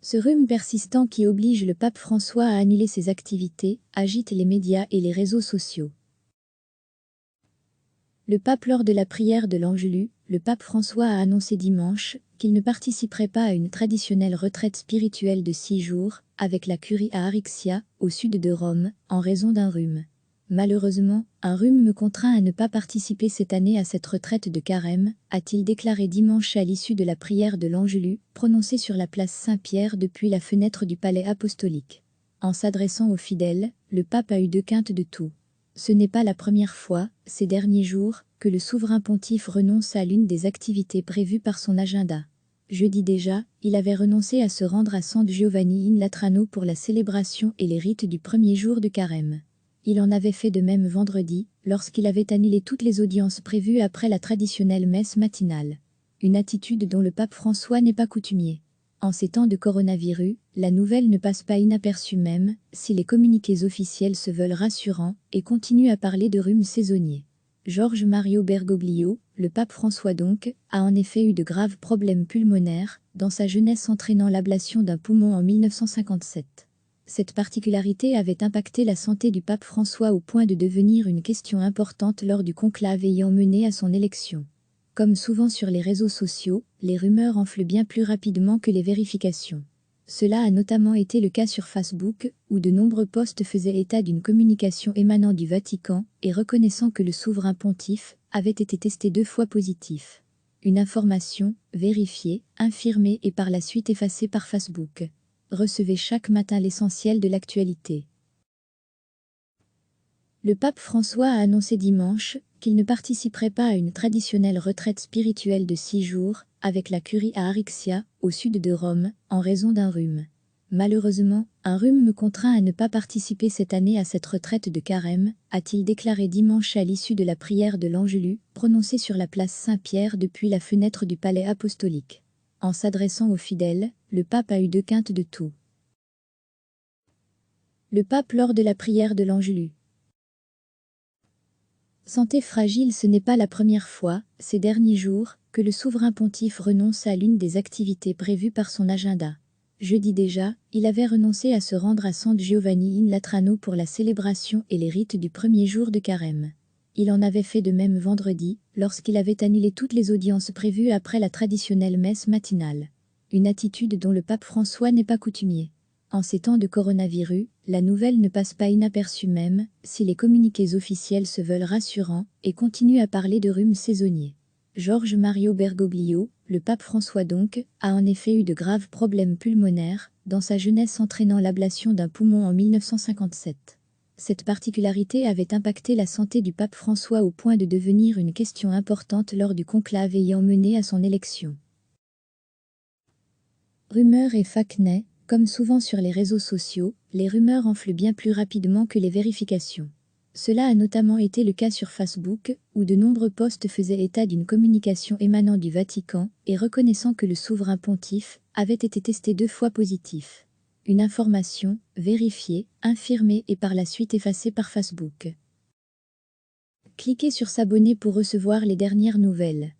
Ce rhume persistant qui oblige le pape François à annuler ses activités agite les médias et les réseaux sociaux. Le pape, lors de la prière de l'Angelus, le pape François a annoncé dimanche qu'il ne participerait pas à une traditionnelle retraite spirituelle de 6 jours avec la curie à Arixia, au sud de Rome, en raison d'un rhume. Malheureusement, un rhume me contraint à ne pas participer cette année à cette retraite de carême, a-t-il déclaré dimanche à l'issue de la prière de l'Angelus, prononcée sur la place Saint-Pierre depuis la fenêtre du palais apostolique. En s'adressant aux fidèles, le pape a eu 2 quintes de tout. Ce n'est pas la première fois, ces derniers jours, que le souverain pontife renonce à l'une des activités prévues par son agenda. Jeudi déjà, il avait renoncé à se rendre à San Giovanni in Latrano pour la célébration et les rites du premier jour de carême. Il en avait fait de même vendredi, lorsqu'il avait annulé toutes les audiences prévues après la traditionnelle messe matinale. Une attitude dont le pape François n'est pas coutumier. En ces temps de coronavirus, la nouvelle ne passe pas inaperçue même si les communiqués officiels se veulent rassurants et continuent à parler de rhume saisonnier. George Mario Bergoglio, le pape François donc, a en effet eu de graves problèmes pulmonaires, dans sa jeunesse entraînant l'ablation d'un poumon en 1957. Cette particularité avait impacté la santé du pape François au point de devenir une question importante lors du conclave ayant mené à son élection. Comme souvent sur les réseaux sociaux, les rumeurs enflent bien plus rapidement que les vérifications. Cela a notamment été le cas sur Facebook, où de nombreux posts faisaient état d'une communication émanant du Vatican et reconnaissant que le souverain pontife avait été testé 2 fois positif. Une information, vérifiée, infirmée et par la suite effacée par Facebook. Recevez chaque matin l'essentiel de l'actualité. Le pape François a annoncé dimanche qu'il ne participerait pas à une traditionnelle retraite spirituelle de 6 jours avec la curie à Arixia, au sud de Rome, en raison d'un rhume. Malheureusement, un rhume me contraint à ne pas participer cette année à cette retraite de carême, a-t-il déclaré dimanche à l'issue de la prière de l'Angelus, prononcée sur la place Saint-Pierre depuis la fenêtre du palais apostolique. En s'adressant aux fidèles, le pape a eu 2 quintes de tout. Le pape lors de la prière de l'Angelus. Santé fragile, ce n'est pas la première fois, ces derniers jours, que le souverain pontife renonce à l'une des activités prévues par son agenda. Jeudi déjà, il avait renoncé à se rendre à San Giovanni in Latrano pour la célébration et les rites du premier jour de carême. Il en avait fait de même vendredi, lorsqu'il avait annulé toutes les audiences prévues après la traditionnelle messe matinale. Une attitude dont le pape François n'est pas coutumier. En ces temps de coronavirus, la nouvelle ne passe pas inaperçue même si les communiqués officiels se veulent rassurants et continuent à parler de rhume saisonnier. George Mario Bergoglio, le pape François donc, a en effet eu de graves problèmes pulmonaires, dans sa jeunesse entraînant l'ablation d'un poumon en 1957. Cette particularité avait impacté la santé du pape François au point de devenir une question importante lors du conclave ayant mené à son élection. Rumeurs et fake-news. Comme souvent sur les réseaux sociaux, les rumeurs enflent bien plus rapidement que les vérifications. Cela a notamment été le cas sur Facebook, où de nombreux posts faisaient état d'une communication émanant du Vatican et reconnaissant que le souverain pontife avait été testé 2 fois positif. Une information, vérifiée, infirmée et par la suite effacée par Facebook. Cliquez sur s'abonner pour recevoir les dernières nouvelles.